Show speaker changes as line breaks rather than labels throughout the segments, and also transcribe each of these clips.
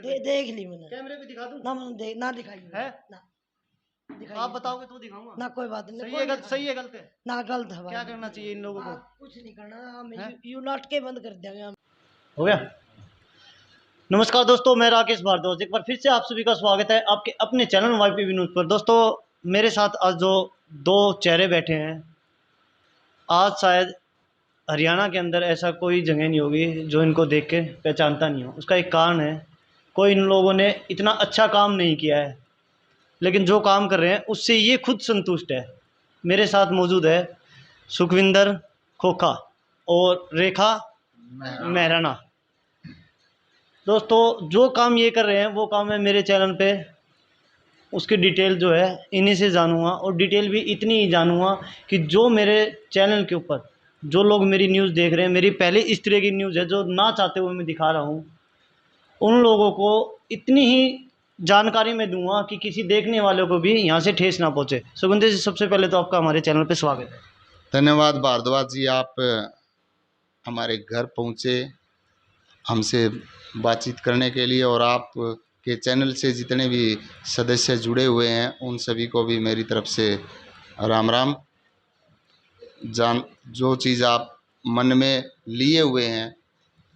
देख ली मैंने।
कैमरे पे दिखा दूं?
ना मैंने ना दिखाई
है
ना दिखाई।
आप बताओगे तो दिखाऊंगा
ना, कोई बात नहीं।
सही है सही है गलत है
ना गलत है।
क्या करना चाहिए इन लोगों को?
कुछ नहीं करना, हम यू नाटके बंद कर देंगे हम।
हो गया। नमस्कार दोस्तों, मैं राकेश भारद्वाज एक बार फिर से आप सभी का स्वागत है आपके अपने चैनल YPV न्यूज़ पर। दोस्तों मेरे साथ आज जो दो चेहरे बैठे हैं, आज शायद हरियाणा के अंदर ऐसा कोई जगह नहीं होगी जो इनको देख के पहचानता नहीं हो। उसका एक कारण है, कोई इन लोगों ने इतना अच्छा काम नहीं किया है, लेकिन जो काम कर रहे हैं उससे ये खुद संतुष्ट है। मेरे साथ मौजूद है सुखविंदर खोखा और रेखा मेहराना। दोस्तों जो काम ये कर रहे हैं वो काम है मेरे चैनल पे, उसकी डिटेल जो है इन्हीं से जानूंगा, और डिटेल भी इतनी ही जानूंगा कि जो मेरे चैनल के ऊपर जो लोग मेरी न्यूज़ देख रहे हैं, मेरी पहले इस तरह की न्यूज़ है जो ना चाहते हुए मैं दिखा रहा हूँ, उन लोगों को इतनी ही जानकारी मैं दूंगा कि किसी देखने वालों को भी यहाँ से ठेस ना पहुँचे। सुखविंदर जी, सबसे पहले तो आपका हमारे चैनल पे स्वागत है।
धन्यवाद भारद्वाज जी, आप हमारे घर पहुँचे हमसे बातचीत करने के लिए, और आप के चैनल से जितने भी सदस्य जुड़े हुए हैं उन सभी को भी मेरी तरफ से राम राम। जो चीज़ आप मन में लिए हुए हैं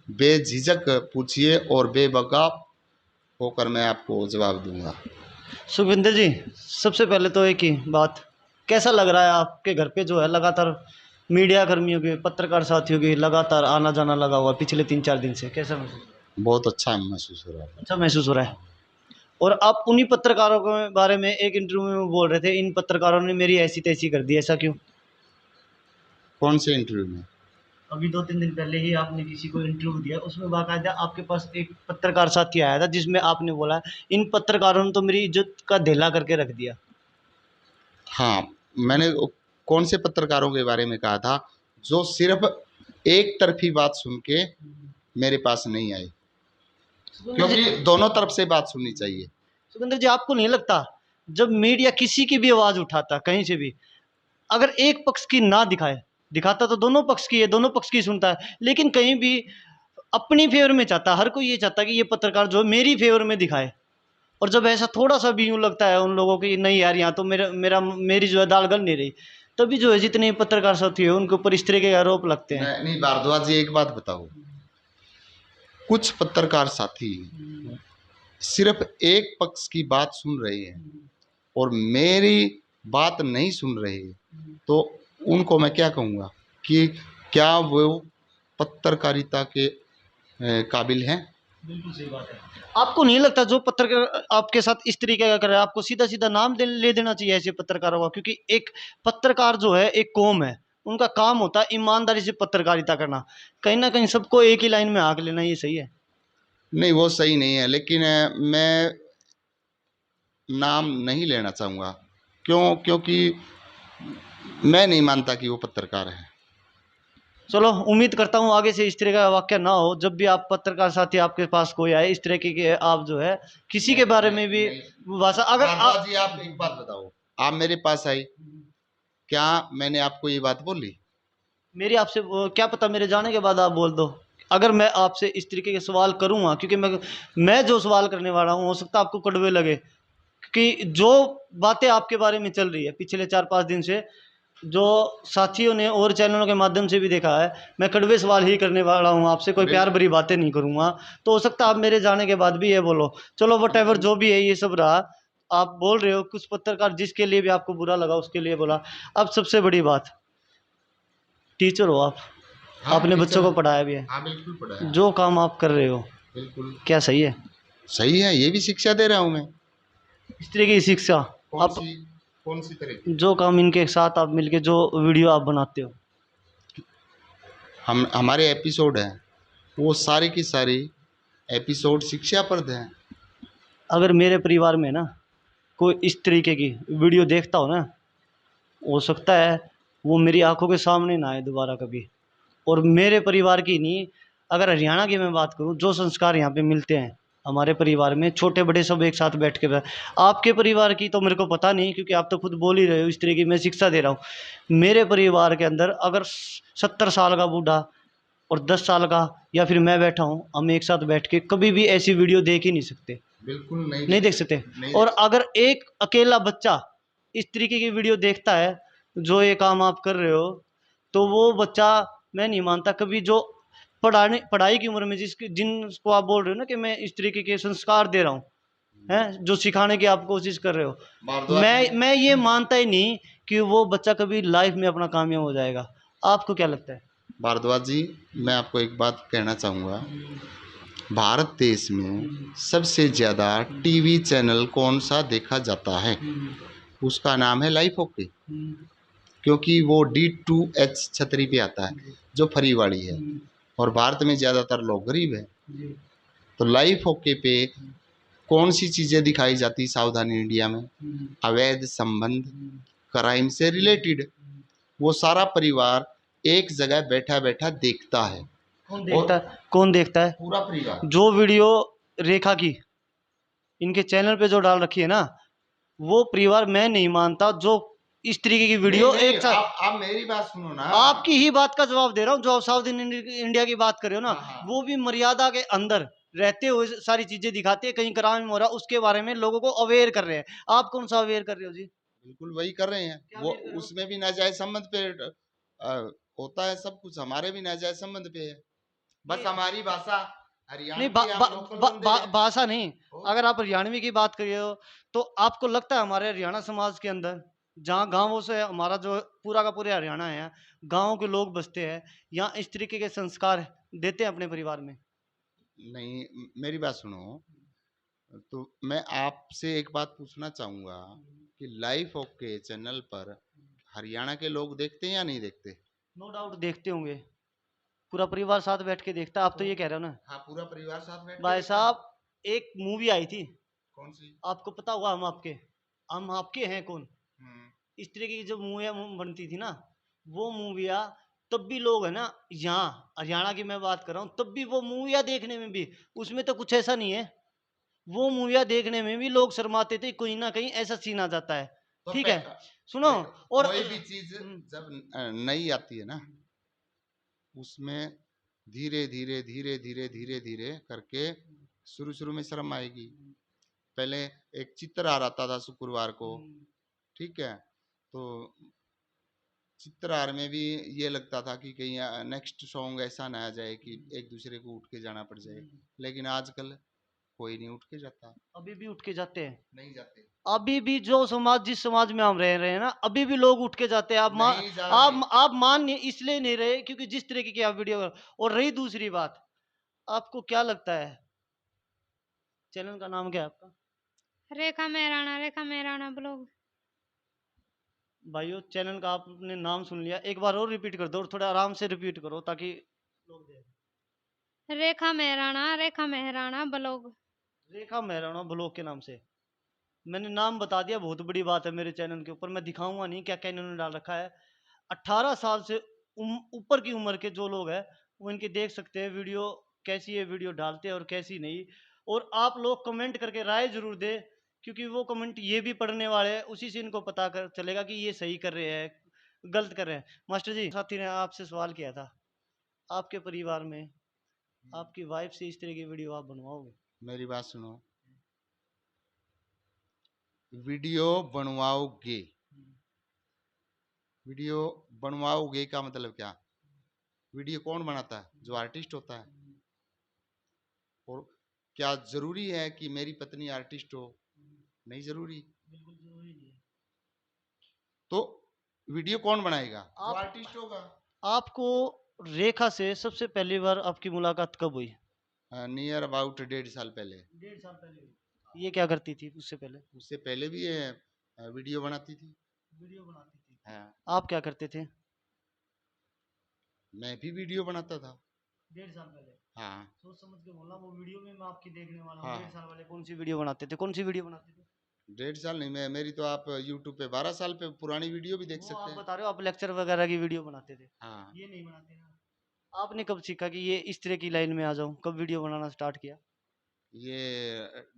बेझिझक पूछिए और बेबका होकर मैं आपको जवाब दूंगा।
सुखविंदर जी, सबसे पहले तो एक ही बात, कैसा लग रहा है आपके घर पे जो है लगातार मीडिया कर्मियों के, पत्रकार साथियों की लगातार आना जाना लगा हुआ पिछले 3-4 दिन से? कैसा महसूस?
बहुत अच्छा महसूस हो रहा है।
अच्छा महसूस हो रहा है। और आप उन्हीं पत्रकारों के बारे में एक इंटरव्यू में बोल रहे थे, इन पत्रकारों ने मेरी ऐसी तैसी कर दी, ऐसा क्यों?
कौन से इंटरव्यू में?
अभी 2-3 दिन पहले ही आपने किसी को इंटरव्यू दिया, उसमें बाकायदा आपके पास एक पत्रकार साथी आया था जिसमें आपने बोला इन पत्रकारों ने तो मेरी इज्जत का धेला करके रख दिया।
हाँ, मैंने कौन से पत्रकारों के बारे में कहा था जो सिर्फ एक तरफी बात सुन के मेरे पास नहीं आए, क्योंकि दोनों तरफ से बात सुननी चाहिए।
सुखविंदर जी, आपको नहीं लगता जब मीडिया किसी की भी आवाज़ उठाता कहीं से भी, अगर एक पक्ष की ना दिखाता तो दोनों पक्ष की है, दोनों पक्ष की सुनता है, लेकिन कहीं भी अपनी फेवर में चाहता, हर कोई ये चाहता कि ये पत्रकार जो है मेरी फेवर में दिखाए। और जब ऐसा थोड़ा सा भी यूँ लगता है उन लोगों की, नहीं यार यहाँ तो मेरी जो है दाल गल नहीं रही, तभी जो है जितने पत्रकार साथी है उनके ऊपर इस तरह के आरोप लगते हैं।
नहीं भारद्वाज जी, एक बात बताओ, कुछ पत्रकार साथी सिर्फ एक पक्ष की बात सुन रहे हैं और मेरी बात नहीं सुन रहे, तो उनको मैं क्या कहूँगा कि क्या वो पत्रकारिता के काबिल हैं?
बिल्कुल सही बात है। आपको नहीं लगता जो पत्रकार आपके साथ इस तरीके का कर रहा है, आपको सीधा सीधा नाम ले देना चाहिए ऐसे पत्रकारों का? क्योंकि एक पत्रकार जो है एक कौम है, उनका काम होता है ईमानदारी से पत्रकारिता करना, कहीं ना कहीं सबको एक ही लाइन में आंक लेना, ये सही है?
नहीं, वो सही नहीं है, लेकिन मैं नाम नहीं लेना चाहूँगा। क्योंकि मैं नहीं मानता कि वो पत्रकार है।
चलो, उम्मीद करता हूँ आगे से इस तरह का वाक्य ना हो। जब भी आप पत्रकार साथी आपके पास कोई आए इस तरह के आप जो है किसी के बारे में भी भाषा, अगर
जी आप एक बात बताओ, आप मेरे पास आई, क्या मैंने आपको ये बात बोली?
मेरी आपसे क्या पता, मेरे जाने के बाद आप बोल दो। अगर मैं आपसे इस तरीके के सवाल करूँगा, क्योंकि मैं जो सवाल करने वाला हूँ हो सकता है आपको कड़वे लगे, कि जो बातें आपके बारे में चल रही है पिछले 4-5 दिन से, जो साथियों ने और चैनलों के माध्यम से भी देखा है, मैं कड़वे सवाल ही करने वाला हूँ आपसे, कोई प्यार भरी बातें नहीं करूँगा। तो हो सकता है आप मेरे जाने के बाद भी ये बोलो। चलो व्हाटएवर जो भी है, ये सब रहा, आप बोल रहे हो कुछ पत्रकार जिसके लिए भी आपको बुरा लगा उसके लिए बोला। अब सबसे बड़ी बात, टीचर हो आप, आपने बच्चों को पढ़ाया भी है।
हाँ बिल्कुल पढ़ाया।
जो काम आप कर रहे हो
बिल्कुल
क्या सही है?
सही है, ये भी शिक्षा दे रहा हूँ मैं।
इस तरह की शिक्षा आप,
कौन सी तरह की?
जो काम इनके साथ आप मिलके जो वीडियो आप बनाते हो,
हमारे एपिसोड हैं वो सारी की सारी एपिसोड शिक्षाप्रद हैं।
अगर मेरे परिवार में ना कोई इस तरीके की वीडियो देखता हो ना, हो सकता है वो मेरी आंखों के सामने ना आए दोबारा कभी। और मेरे परिवार की नहीं, अगर हरियाणा की मैं बात करूं, जो संस्कार यहाँ पे मिलते हैं हमारे परिवार में, छोटे बड़े सब एक साथ बैठ के, आपके परिवार की तो मेरे को पता नहीं, क्योंकि आप तो खुद बोल ही रहे हो इस तरह की मैं शिक्षा दे रहा हूँ। मेरे परिवार के अंदर अगर 70 साल का बूढ़ा और 10 साल का या फिर मैं बैठा हूँ, हम एक साथ बैठ के कभी भी ऐसी वीडियो देख ही नहीं सकते,
बिल्कुल
नहीं देख सकते।
नहीं
और
देख
अगर एक अकेला बच्चा इस तरीके की वीडियो देखता है, जो ये काम आप कर रहे हो, तो वो बच्चा, मैं नहीं मानता कभी, जो पढ़ाई की उम्र में जिनको आप बोल रहे हो ना कि मैं इस तरीके के संस्कार दे रहा हूँ, हैं, जो सिखाने की आप कोशिश कर रहे हो,
भारद्वाज
मैं ये मानता ही नहीं कि वो बच्चा कभी लाइफ में अपना कामयाब हो जाएगा। आपको क्या लगता है?
भारद्वाज जी, मैं आपको एक बात कहना चाहूँगा। भारत देश में सबसे ज़्यादा टीवी चैनल कौन सा देखा जाता है? उसका नाम है लाइफ ओके, क्योंकि वो D2H छतरी पे आता है, जो फरीवाड़ी है, और भारत में ज़्यादातर लोग गरीब हैं। तो लाइफ ओके पे कौन सी चीज़ें दिखाई जाती सावधानी इंडिया में? अवैध संबंध, क्राइम से रिलेटेड, वो सारा परिवार एक जगह बैठा बैठा देखता है।
कौन देखता है? कौन देखता है?
पूरा परिवार।
जो वीडियो रेखा की इनके चैनल पे जो डाल रखी है ना, वो परिवार मैं नहीं मानता जो इस तरीके की वीडियो
नहीं,
एक साथ।
आप मेरी बात सुनो ना।
आपकी ही बात का जवाब दे रहा हूँ। जो आप साउथ इंडिया की बात कर रहे हो ना,
हाँ।
वो भी मर्यादा के अंदर रहते हुए सारी चीजें दिखाते हैं। कहीं क्राइम हो रहा उसके बारे में लोगों को अवेयर कर रहे हैं। आप कौन सा अवेयर कर रहे हो जी?
बिल्कुल वही कर रहे हैं।
क्या
वो
aware कर रहे हो?
उसमें भी नाजायज संबंध पे होता है, सब कुछ हमारे भी नाजायज संबंध पे है। बस हमारी भाषा हरियाणा
नहीं,
की आप लोकल बंदे हैं।
भाषा नहीं। अगर आप हरियाणवी की बात करिए हो, तो आपको लगता है हमारे हरियाणा समाज के अंदर, जहाँ गांवों से हमारा जो पूरा का पूरा हरियाणा है, गांव के लोग बसते हैं, यहाँ इस तरीके के संस्कार देते हैं अपने परिवार में?
नहीं, मेरी बात सुनो। तो मैं आपसे एक बात पूछना चाहूंगा कि लाइफ ओके चैनल पर हरियाणा के लोग देखते हैं या नहीं देखते?
नो डाउट देखते होंगे, पूरा परिवार साथ बैठ के देखता है। आप तो ये कह रहे हो ना
हाँ, पूरा परिवार साथ बैठ के
भाई
देखता है।
साहब, एक मूवी आई थी,
कौन सी?
आपको पता होगा, हम आपके हैं कौन,
हम्म।
इस तरीके की जो मूवियाँ बनती थी ना, वो मूवियाँ तब भी लोग है ना, यहाँ हरियाणा की मैं बात कर रहा हूँ, तब भी वो मूवियाँ देखने में भी, उसमें तो कुछ ऐसा नहीं है, वो मूवियाँ देखने में भी लोग शर्माते थे, कहीं ना कहीं ऐसा सीन आ जाता है।
तो
ठीक है,
देखो,
सुनो। और
कोई भी चीज जब नई आती है ना, उसमें धीरे धीरे धीरे धीरे धीरे धीरे करके शुरू शुरू में शर्म आएगी। पहले एक चित्रहार आता था शुक्रवार को, ठीक है, तो चित्रहार में भी ये लगता था कि कहीं नेक्स्ट सॉन्ग ऐसा ना आ जाए कि एक दूसरे को उठ के जाना पड़ जाए। लेकिन आजकल कोई नहीं उठ के जाता।
अभी भी उठ के जाते हैं,
नहीं जाते।
अभी भी जो समाज, जिस समाज में हम रह रहे हैं ना, अभी भी लोग उठ के जाते हैं।
नहीं जा रहे।
आप मान नहीं, इसलिए नहीं रहे क्योंकि जिस तरीके की आप वीडियो। और रही दूसरी बात, आपको क्या लगता है चैनल का नाम क्या है आपका?
रेखा मेहराणा ब्लॉग।
भाइयों, चैनल का आपने नाम सुन लिया, एक बार और रिपीट कर दो, और थोड़ा आराम से रिपीट करो ताकि लोग देखें।
रेखा मेहराणा ब्लॉग।
रेखा मेहराणा ब्लॉग के नाम से मैंने नाम बता दिया, बहुत बड़ी बात है। मेरे चैनल के ऊपर मैं दिखाऊंगा नहीं क्या क्या इन्होंने डाल रखा है। 18 साल से ऊपर की उम्र के जो लोग हैं, वो इनके देख सकते हैं वीडियो, कैसी ये वीडियो डालते हैं और कैसी नहीं। और आप लोग कमेंट करके राय जरूर दे, क्योंकि वो कमेंट ये भी पढ़ने वाले हैं, उसी से इनको पता कर चलेगा कि ये सही कर रहे हैं गलत कर रहे हैं। मास्टर जी, साथी ने आपसे सवाल किया था, आपके परिवार में आपकी वाइफ से इस तरह की वीडियो आप बनवाओगे?
मेरी बात सुनो। वीडियो बनवाओगे, वीडियो बनवाओगे का मतलब क्या? वीडियो कौन बनाता है? जो आर्टिस्ट होता है। और क्या जरूरी है कि मेरी पत्नी आर्टिस्ट हो? नहीं जरूरी।
बिल्कुल जरूरी नहीं है।
तो वीडियो कौन बनाएगा? जो
आप
आर्टिस्ट होगा।
आपको रेखा से सबसे पहली बार आपकी मुलाकात कब हुई?
नियर अबाउट 1.5 साल पहले।
1.5 साल पहले हुई। ये क्या करती थी उससे पहले?
उससे पहले भी ये वीडियो बनाती थी।
वीडियो बनाती थी।
हाँ,
आप क्या करते थे?
मैं भी वीडियो बनाता था।
1.5 साल पहले।
हाँ
सोच समझ के बोलना, वो वीडियो में मैं आपकी देखने वाला हूँ।
हाँ।
1.5 साल वाले कौन सी वीडियो बनाते थे? कौन सी वीडियो बनाते थे?
1.5 साल नहीं, मैं मेरी तो आप यूट्यूब पे 12 साल पे पुरानी वीडियो भी देख
वो
सकते
आप
हैं।
बता रहे हो आप लेक्चर वगैरह की वीडियो बनाते थे,
हाँ,
ये नहीं बनाते ना। आपने कब सीखा कि ये इस तरह की लाइन में आ जाऊं? कब वीडियो बनाना स्टार्ट किया?
ये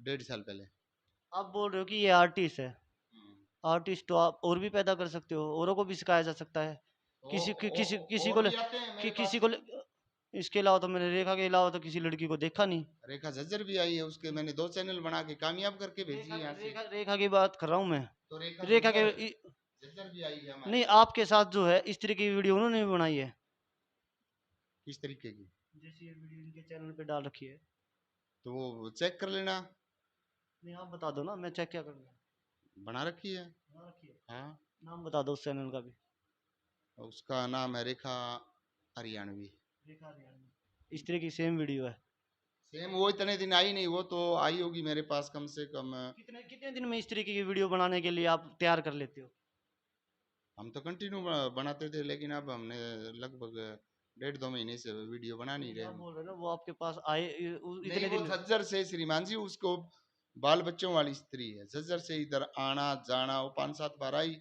1.5 साल पहले।
आप बोल रहे हो कि ये आर्टिस्ट है, आर्टिस्ट तो आप और भी पैदा कर सकते हो, औरों को भी सिखाया जा सकता है। किसी
और
को
भी आते हैं
कि
मेरे
किसी
पास।
को इसके अलावा तो मैंने रेखा के अलावा तो किसी लड़की को देखा नहीं।
रेखा झज्जर भी आई है, उसके मैंने 2 चैनल बना के कामयाब करके भेजी है यहाँ से।
रेखा की बात कर रहा हूँ मैं।
तो
रेखा के
झज्जर भी आई है हमारी।
नहीं, आपके साथ जो है इस तरह की वीडियो उन्होंने भी बनाई है।
किस तरीके की?
जैसे ये वीडियो इनके चैनल पे डाल रखी है।
तो वो चेक कर लेना।
नहीं, आप बता दो ना, मैं चेक क्या करूँगा।
बना रखी है।
बना रखी है।
हाँ,
नाम बता दो उस चैनल का भी।
उसका नाम है रेखा हरियाणवी।
रेखा हरियाणवी। इस तरह की सेम वीडियो है।
सेम वो इतने दिन आई नहीं, वो तो आई होगी मेरे पास कम से कम।
कितने कितने दिन में इस तरीके की वीडियो बनाने के लिए आप तैयार कर लेते हो?
हम तो कंटिन्यू बनाते थे, लेकिन अब हमने लगभग 1.5-2 महीने से वीडियो बना नहीं रहे
आप
हम।
बोल रहे हो ना वो आपके पास आए
नहीं,
इतने
वो
दिन।
झज्जर से श्रीमान जी, उसको बाल बच्चों वाली स्त्री है। झज्जर से इधर आना जाना, वो 5-7 बार आई।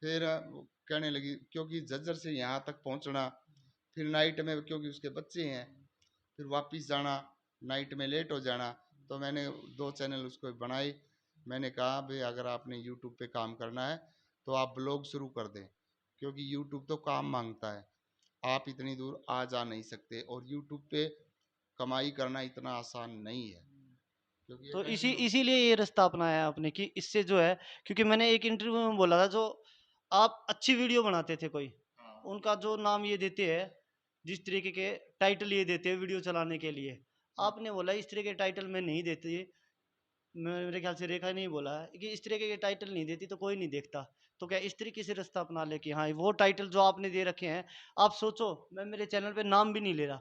फिर वो कहने लगी, क्योंकि झज्जर से यहाँ तक पहुँचना, फिर नाइट में क्योंकि उसके बच्चे हैं, फिर वापस जाना, नाइट में लेट हो जाना। तो मैंने 2 चैनल उसको बनाए। मैंने कहा भाई अगर आपने यूट्यूब पे काम करना है तो आप ब्लॉग शुरू कर दें, क्योंकि यूट्यूब तो काम मांगता है। आप इतनी दूर आ जा नहीं सकते, और यूट्यूब पे कमाई करना इतना आसान नहीं है, क्योंकि ये
तो
कंटिन्यू।
इसीलिए ये रास्ता अपनाया है आपने कि इससे जो है, क्योंकि मैंने एक इंटरव्यू में बोला था, जो आप अच्छी वीडियो बनाते थे कोई,
हाँ,
उनका जो नाम ये देते हैं, जिस तरीके के टाइटल ये देते हैं वीडियो चलाने के लिए, आपने बोला इस तरह के टाइटल में नहीं देती। मेरे ख्याल से रेखा नहीं बोला है कि इस तरीके के टाइटल नहीं देती तो कोई नहीं देखता। तो क्या इस तरीके से रास्ता अपना ले कि हाँ वो टाइटल जो आपने दे रखे हैं, आप सोचो, मैं मेरे चैनल पे नाम भी नहीं ले रहा,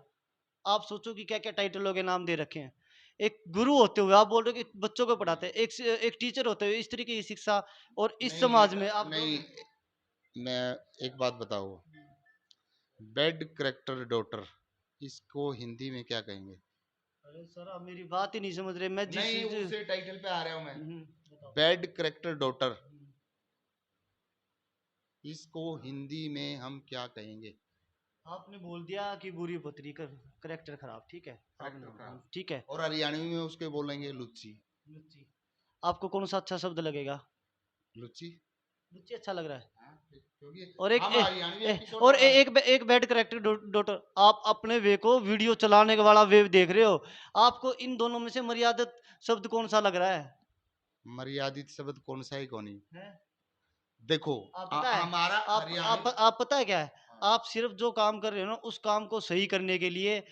आप सोचो कि क्या क्या टाइटलों के नाम दे रखे हैं। एक गुरु होते हुए आप बोल रहे हो कि बच्चों को पढ़ाते हैं, एक टीचर होते हुए इस तरीके की शिक्षा और इस
नहीं
समाज में आप
नहीं, मैं एक बात बताओ, बेड करेक्टर डॉटर, इसको हिंदी में क्या कहेंगे?
अरे सर, आप मेरी बात ही नहीं समझ रहे। मैं जिस
नहीं,
चीज
उसे टाइटल पे आ रहा हूं मैं।
बताओ।
बेड करेक्टर डॉटर, इसको हिंदी में हम क्या कहेंगे?
आपने बोल दिया कि बुरी पुत्री का करेक्टर खराब, ठीक है, आपने
करेक्टर खराब।
ठीक है।
और हरियाणवी में उसके बोलेंगे लुच्ची।
लुच्ची, आपको कौन सा अच्छा शब्द लगेगा?
लुच्ची।
लुच्ची अच्छा लग रहा है।
हाँ, क्योंकि
और एक
हम हरियाणवी एपिसोड
और
बना रहे हैं।
एक बेड करेक्टर डॉटर, आप अपने वे को वीडियो चलाने वाला वे देख रहे हो, आपको इन दोनों में से मर्यादित शब्द कौन सा लग रहा है?
मर्यादित शब्द कौन सा है, कौन ही?
हैं?
देखो,
आप पता है,
हमारा हरियाणवी।
आप पता है क्या है,
हाँ,
आप सिर्फ जो काम कर रहे हो ना उस काम को सही करने के लिए,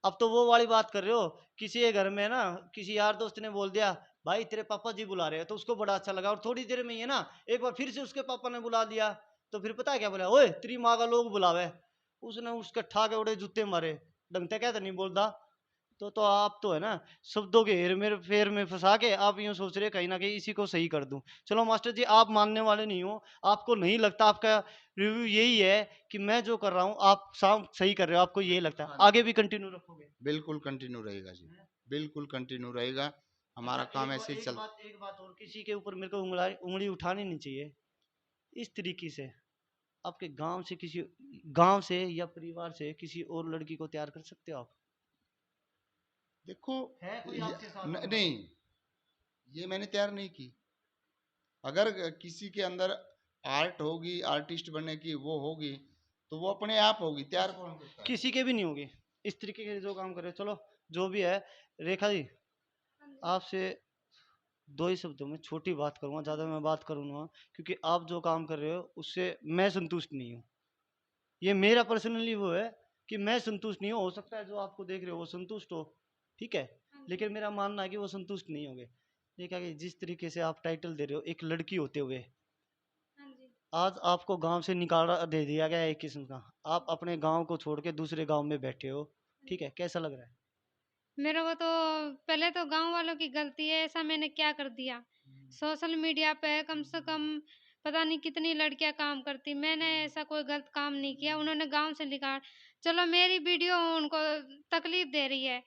अब तो वो वाली बात कर रहे हो। किसी के घर में ना किसी यार दोस्त ने बोल दिया भाई तेरे पापा जी बुला रहे हैं, तो उसको बड़ा अच्छा लगा, और थोड़ी देर में ही है ना एक बार फिर से उसके पापा ने बुला दिया, तो फिर पता है क्या बोला, ओए तेरी माँ का लोग बुलावे, उसने उसके ठाके उड़े जूते मारे, ढंग से कहता नहीं बोलता। तो आप तो है ना शब्दों के हेर मेरे फेर में फंसा के आप यूं सोच रहे कहीं ना कहीं इसी को सही कर दूं। चलो मास्टर जी, आप मानने वाले नहीं हो, आपको नहीं लगता, आपका रिव्यू यही है कि मैं जो कर रहा हूँ आप सही कर रहे हो, आपको यही लगता है,
हाँ,
आगे भी कंटिन्यू रखोगे?
बिल्कुल कंटिन्यू रहेगा जी,
हैं?
बिल्कुल कंटिन्यू रहेगा। हमारा
अच्छा,
काम ऐसे ही चल।
एक बात और, किसी के ऊपर मेरे को उंगली उठानी नहीं चाहिए इस तरीके से। आपके गांव से या परिवार से किसी और लड़की को तैयार कर सकते हो आप?
देखो,
है कोई आपके साथ
नहीं, ये मैंने तैयार नहीं की। अगर किसी के अंदर आर्ट होगी, आर्टिस्ट बनने की वो होगी, तो वो अपने आप होगी, तैयार कौन करता है?
किसी के भी नहीं होगी इस तरीके के जो काम कर रहे हो। चलो जो भी है, रेखा जी, आपसे दो ही शब्दों में छोटी बात करूंगा, ज़्यादा मैं बात करूंगा, क्योंकि आप जो काम कर रहे हो उससे मैं संतुष्ट नहीं हूँ। ये मेरा पर्सनली वो है कि मैं संतुष्ट नहीं हूँ, हो सकता है जो आपको देख रहे हो वो संतुष्ट हो, ठीक है, लेकिन मेरा मानना है कि वो संतुष्ट नहीं होंगे। ये क्या कि जिस तरीके से आप टाइटल दे रहे हो एक लड़की होते हुए, आज आपको गांव से निकाला दे दिया गया है एक किस्म का, आप अपने गांव को छोड़ के दूसरे गांव में बैठे हो, ठीक है, कैसा लग रहा है?
मेरे को तो पहले तो गांव वालों की गलती है, ऐसा मैंने क्या कर दिया? सोशल मीडिया पे कम से कम पता नहीं कितनी लड़कियां काम करती, मैंने ऐसा कोई गलत काम नहीं किया, उन्होंने गांव से निकाल। चलो मेरी वीडियो उनको तकलीफ दे रही है,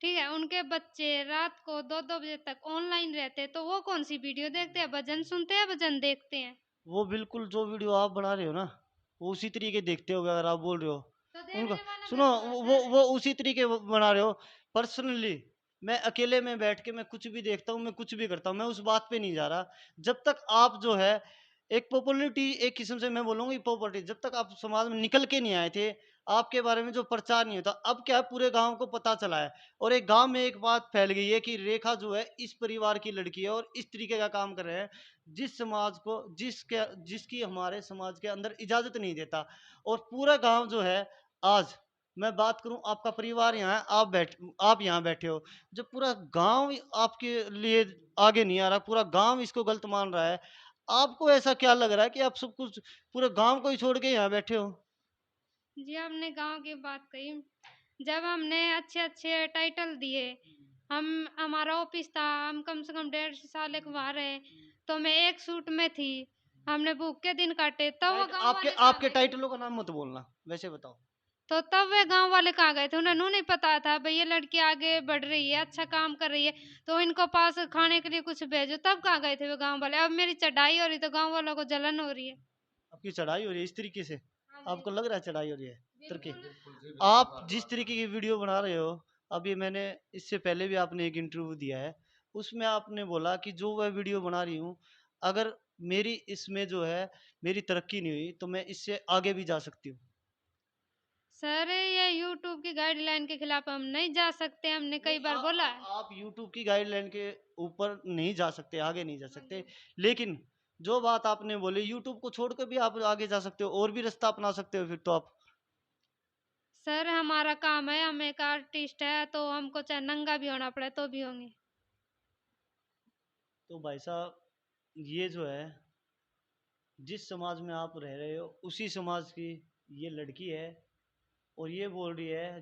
ठीक है, उनके बच्चे रात को 2-2 बजे तक ऑनलाइन रहते हैं, तो वो कौन सी वीडियो देखते हैं? भजन सुनते हैं, भजन देखते हैं?
वो बिल्कुल जो वीडियो आप बना रहे हो ना, वो उसी तरीके देखते होगे अगर आप बोल रहे हो
तो
उनको।
देखने वाला
सुनो,
मेरा दोस्त है।
वो उसी तरीके बना रहे हो। पर्सनली मैं अकेले में बैठ के मैं कुछ भी देखता हूँ, मैं कुछ भी करता हूँ, मैं उस बात पे नहीं जा रहा। जब तक आप जो है एक पॉपुलरिटी, एक किस्म से मैं बोलूँगा पॉपुलरिटी, जब तक आप समाज में निकल के नहीं आए थे, आपके बारे में जो प्रचार नहीं होता, अब क्या है पूरे गांव को पता चला है। और एक गांव में एक बात फैल गई है कि रेखा जो है इस परिवार की लड़की है और इस तरीके का काम कर रहे हैं जिस समाज को जिसकी हमारे समाज के अंदर इजाजत नहीं देता। और पूरा गांव जो है, आज मैं बात करूं, आपका परिवार यहाँ है, आप यहाँ बैठे हो, जब पूरा गांव आपके लिए आगे नहीं आ रहा, पूरा गांव इसको गलत मान रहा है, आपको ऐसा क्या लग रहा है कि आप सब कुछ पूरे गांव को ही छोड़ के यहाँ बैठे हो?
जी आपने गांव की बात कही। जब हमने अच्छे अच्छे टाइटल दिए, हम हमारा ऑफिस था, हम कम से कम 1.5 साल एक वहाँ रहे, तो मैं एक सूट में थी, हमने भूख के दिन काटे, तब वो गांव
आपके
वाले कहाँ
आपके
गए?
टाइटलों का नाम मत बोलना, वैसे बताओ।
तो तब वे गांव वाले कहाँ गए थे? उन्हें नहीं पता था भाई ये लड़की आगे बढ़ रही है, अच्छा काम कर रही है, तो इनको पास खाने के लिए कुछ भेजो। तब कहाँ गए थे वो गांव वाले? अब मेरी चढ़ाई हो रही तो गांव वालों को जलन हो रही है।
आपकी चढ़ाई हो रही है इस तरीके से?
हाँ जी,
आपको लग रहा है चढ़ाई हो रही है? तरक्की?
बिल्कुल।
आप जिस तरीके की वीडियो बना रहे हो, अभी मैंने इससे पहले भी आपने एक इंटरव्यू दिया है, उसमें आपने बोला कि जो वह वीडियो बना रही हूँ, अगर मेरी इसमें जो है मेरी तरक्की नहीं हुई तो मैं इससे आगे भी जा सकती हूँ।
सर ये यूट्यूब की गाइडलाइन के खिलाफ हम नहीं जा सकते, हमने कई बार बोला है।
आप यूट्यूब की गाइडलाइन के ऊपर नहीं जा सकते, आगे नहीं जा
हाँ
सकते,
जी।
लेकिन जो बात आपने बोली, यूट्यूब को छोड़कर भी आप आगे जा सकते हो, और भी रास्ता अपना सकते हो फिर तो आप।
सर हमारा काम है, हम एक आर्टिस्ट है, तो हमको चाहे नंगा भी होना पड़े तो भी होंगे।
तो भाई साहब, ये जो है जिस समाज में आप रह रहे हो उसी समाज की ये लड़की है, और ये बोल रही है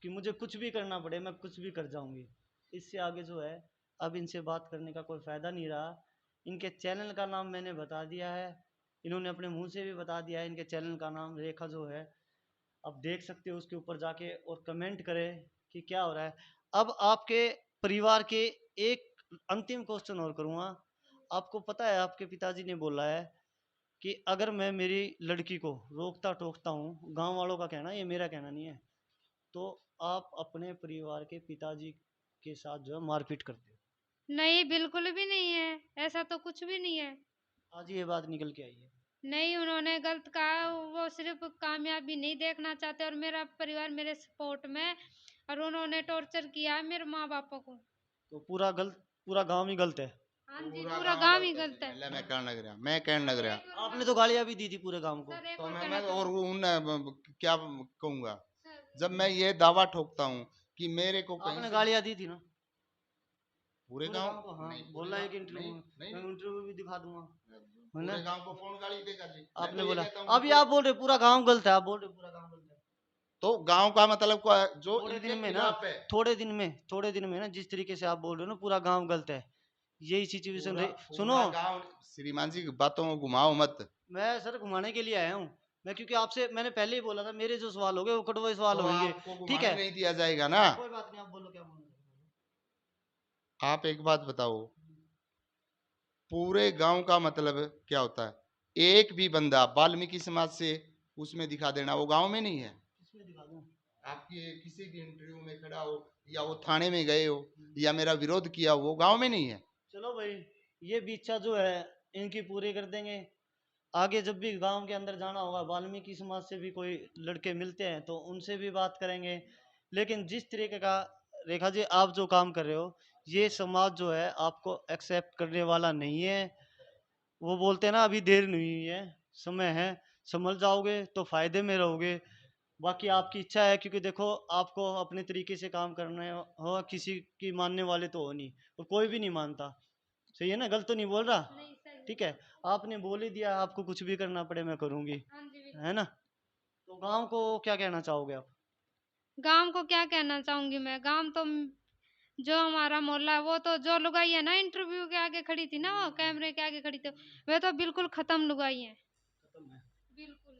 कि मुझे कुछ भी करना पड़े, मैं कुछ भी कर जाऊंगी। इससे आगे जो है अब इनसे बात करने का कोई फ़ायदा नहीं रहा। इनके चैनल का नाम मैंने बता दिया है, इन्होंने अपने मुंह से भी बता दिया है, इनके चैनल का नाम रेखा जो है, आप देख सकते हो उसके ऊपर जाके और कमेंट करें कि क्या हो रहा है। अब आपके परिवार के एक अंतिम क्वेश्चन और करूँगा। आपको पता है आपके पिताजी ने बोला है कि अगर मैं मेरी लड़की को रोकता टोकता हूँ, गांव वालों का कहना, ये मेरा कहना नहीं है, तो आप अपने परिवार के पिताजी के साथ जो है मारपीट करते हो।
नहीं बिल्कुल भी नहीं है, ऐसा तो कुछ भी नहीं है।
आज ये बात निकल के आई है।
नहीं, उन्होंने गलत कहा, वो सिर्फ कामयाबी नहीं देखना चाहते और मेरा परिवार मेरे सपोर्ट में है, और उन्होंने टॉर्चर किया है मेरे माँ बापों को।
तो पूरा गांव ही गलत है।
हाँ जी, पूरा गांव ही गलत है।
मैं कहने लग रहा
आपने तो गालियां भी दी थी पूरे गांव को।
सर एक
तो
और
मैं
कहना
और उन क्या कहूँगा
सर,
जब मैं ये दावा ठोकता हूँ कि मेरे को कहीं
आपने
से
गालियां दी थी ना
पूरे
पूरे
गांव
गांव को? हाँ,
नहीं,
बोला
पूरे
एक
गांव
इंटरव्यू
नहीं
में,
नहीं
मैं इंटरव्यू भी दिखा दूंगा, है ना?
पूरे गांव को कौन गाली देगा जी? मैं
आपने
तो ये
बोला,
कहता हूँ
अभी
कि
आप बोल रहे पूरा गांव गलत है, आप बोल रहे पूरा गांव गलत है।
तो गांव का मतलब जो
थोड़े
इनके
दिन में ना,
खिलाफ है
थोड़े दिन में ना, जिस तरीके से आप बोल रहे हो ना पूरा गांव गलत है, यही सिचुएशन
पूरा
रही। सुनो,
पूरा गांव श्रीमान जी की बातों को घुमाओ मत।
मैं सर घुमाने के लिए आया हूँ, मैं क्योंकि आपसे मैंने पहले ही बोला था मेरे जो सवाल हो गए वो कड़वे सवाल
तो
होंगे।
आपको
ठीक
घुमाने
है,
नहीं दिया जाएगा ना।
कोई बात नहीं, आप बोलो क्या बोलना है।
आप एक बात बताओ, पूरे गांव का मतलब क्या होता है? एक भी बंदा वाल्मीकि समाज से उसमें दिखा देना, वो गांव में नहीं है।
किसमें दिखा दूं?
आपकी किसी भी इंटरव्यू में खड़ा हो या वो थाने में गए हो या मेरा विरोध किया हो, वो गांव में नहीं है।
चलो भाई, ये भी इच्छा जो है इनकी पूरी कर देंगे। आगे जब भी गांव के अंदर जाना होगा, वाल्मीकि समाज से भी कोई लड़के मिलते हैं तो उनसे भी बात करेंगे। लेकिन जिस तरीके का रेखा जी आप जो काम कर रहे हो, ये समाज जो है आपको एक्सेप्ट करने वाला नहीं है। वो बोलते हैं ना, अभी देर नहीं हुई है, समय है, संभल जाओगे तो फायदे में रहोगे। बाकी आपकी इच्छा है, क्योंकि देखो आपको अपने तरीके से काम करना हो, किसी की मानने वाले तो हो नहीं, और कोई भी नहीं मानता। सही है ना? गलत तो नहीं बोल रहा?
नहीं सही।
ठीक है, आपने बोल ही दिया, आपको कुछ भी करना पड़े मैं करूंगी,
हाँ जी, बिल्कुल।
है ना? तो गांव को क्या कहना चाहोगे आप?
गांव को क्या कहना चाहूंगी मैं? गांव तो जो हमारा मोहल्ला है, वो तो जो लुगाई है ना इंटरव्यू के आगे खड़ी थी ना, वो कैमरे के आगे खड़ी थी, वे तो बिल्कुल खत्म लुगाई है।
खत्म है
बिल्कुल।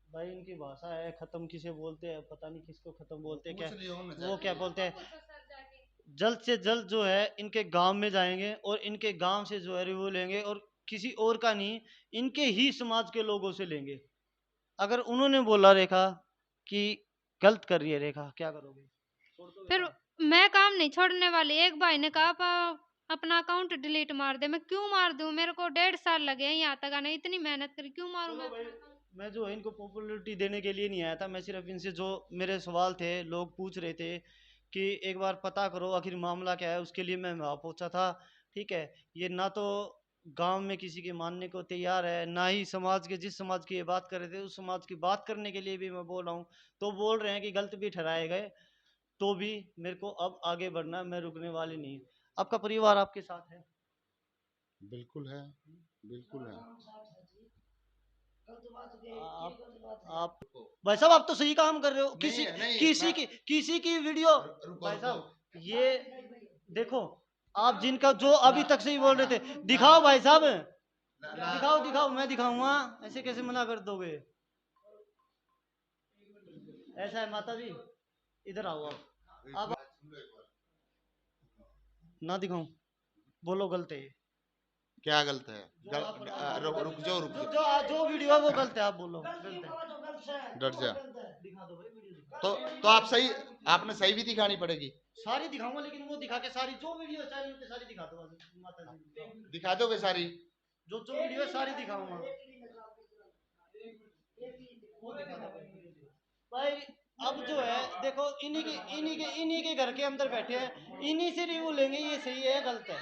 भाई, इनकी भाषा है, खत्म किसे बोलते हैं पता नहीं, किसको खत्म बोलते हैं, क्या
पूछ लियो ना
वो
जाके।
क्या बोलते हैं।
पूछो सर जाके।
जल्द से जल्द जो है इनके गांव में जाएंगे और इनके गांव से जो है रिव्यू लेंगे, और किसी और का नहीं, इनके ही समाज के लोगों से लेंगे। अगर उन्होंने बोला रेखा कि गलत कर रही है रेखा, क्या करोगे? छोड़ दोगे
फिर
काम?
मैं काम नहीं छोड़ने वाली। एक भाई ने कहा अपना अकाउंट डिलीट मार दे। मैं क्यों मार दूं? मेरे को 1.5 साल लगे हैं यहाँ तक आने, इतनी मेहनत करी, क्यों मारूं मैं
चलो भाई,
अपना account?
मैं जो है इनको पॉपुलैरिटी देने के लिए नहीं आया था। मैं सिर्फ इनसे जो मेरे सवाल थे, लोग पूछ रहे थे कि एक बार पता करो आखिर मामला क्या है, उसके लिए मैं वहाँ पहुँचा था। ठीक है, ये ना तो गांव में किसी के मानने को तैयार है, ना ही समाज के, जिस समाज की ये बात कर रहे थे उस समाज की बात करने के लिए भी मैं बोल रहा हूँ। तो बोल रहे हैं कि गलत भी ठहराए गए, तो भी मेरे को अब आगे बढ़ना है, मैं रुकने वाली नहीं। आपका परिवार आपके साथ है?
बिल्कुल है, बिल्कुल है।
गलत बात के
आप
गलत बात है।
आप भाई साहब, आप तो सही काम कर रहे हो।
नहीं है, नहीं,
किसी की वीडियो,
रुको
भाई
रुको।
साहब ये देखो, आप जिनका जो अभी तक से ही बोल रहे थे, दिखाओ भाई साहब, दिखाओ दिखाओ, मैं दिखाऊंगा, ऐसे कैसे मना कर दोगे? ऐसा है माता जी, इधर आओ आप ना दिखाऊं, बोलो गलत है ये।
क्या गलत है?
जो आप
रुक जाओ, रुक
जो
जाओ।
जो वीडियो है वो गलत है, आप बोलो
गलत
गलत है।
तो गलत है,
डट जा।
गलत है।
दिखा दो भाई वीडियो, दिखा।
तो आप सही, आपने सही भी दिखानी पड़ेगी।
सारी दिखाऊंगा, लेकिन वो दिखा के सारी जो वीडियो चैनल पे सारी दिखा दो माता जी।
दिखा दोगे सारी?
जो जो वीडियो है सारी दिखाऊंगा, वो दिखा दो भाई। अब जो है देखो, इन्हीं के घर के अंदर बैठे हैं, इन्हीं से रिव्यू लेंगे, ये सही है गलत है।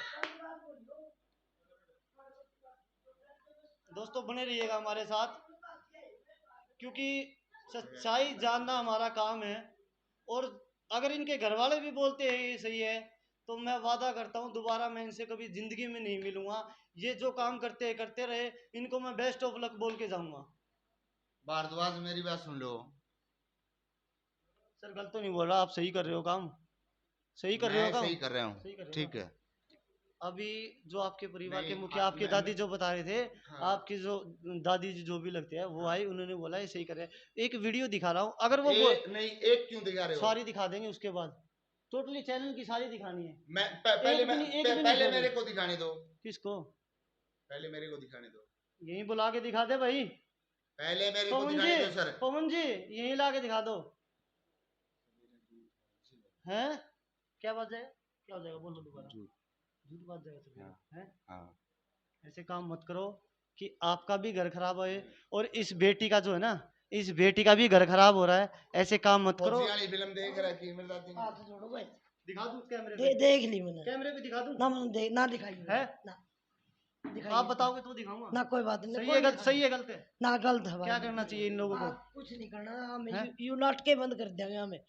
दोस्तों बने रहिएगा हमारे साथ, क्योंकि सच्चाई जानना हमारा काम है। और अगर इनके घर वाले भी बोलते हैं ये सही है, तो मैं वादा करता हूँ दोबारा मैं इनसे कभी जिंदगी में नहीं मिलूंगा। ये जो काम करते रहे, इनको मैं बेस्ट ऑफ लक बोल के जाऊंगा।
भारद्वाज, मेरी बात सुन लो।
सर गलत तो नहीं बोल रहा, आप सही कर रहे हो काम, सही कर रहे हो
मैं
काम,
सही कर रहा
सही कर
हूँ,
रहे हो
ठीक
काम।
है।
अभी जो आपके परिवार के
नहीं,
मुखिया, आपके दादी जो बता रहे थे,
हाँ।
आपकी जो दादी जी जो भी लगते हैं वो आई, उन्होंने बोला ये सही कर रहे हैं। एक वीडियो दिखा रहा हूँ, अगर वो
नहीं, एक क्यों दिखा रहे हो?
सारी दिखा देंगे, उसके बाद टोटली चैनल की सारी दिखानी है।
पहले
एक भी नहीं
पहले
छोड़ेंगे।
मेरे को दिखाने दो।
किसको?
पहले मेरे को दिखाने दो।
यहीं बुला के दिखा दे भाई।
पहले मेरे को
पवन जी,
दिखाने दो सर।
पवन जी यहीं ला के दिखा दो। हैं? क्या बात है? क्या हो जाएगा, बोलो दोबारा। झूठ बात जाएगा तो फिर, हैं?
हाँ।
ऐसे काम मत करो कि आपका भी घर खराब होए, और इस बेटी का जो है ना, इस बेटी का भी घर खराब हो रहा है। ऐसे काम मत करो।
फौजी वाली फिल्म देख रखी है मेरे दादी ने।
हाथ जोड़ो भाई।
दिखा दूं कैमरे पे?
देख ली मैंने।
कैमरे पे दिखा दूं?
ना मैंने ना दिखाई
है?
ना दिखाई।
आप बताओगे तो दिखाऊंगा।
ना कोई बात नहीं,
सही
कोई
है गलत,
दिखा-
सही है गलत है?
ना गलत है भाई।
क्या करना चाहिए इन लोगों को?
कुछ नहीं करना, हमें
हैं?
यू नाटके बंद कर देंगे हमें।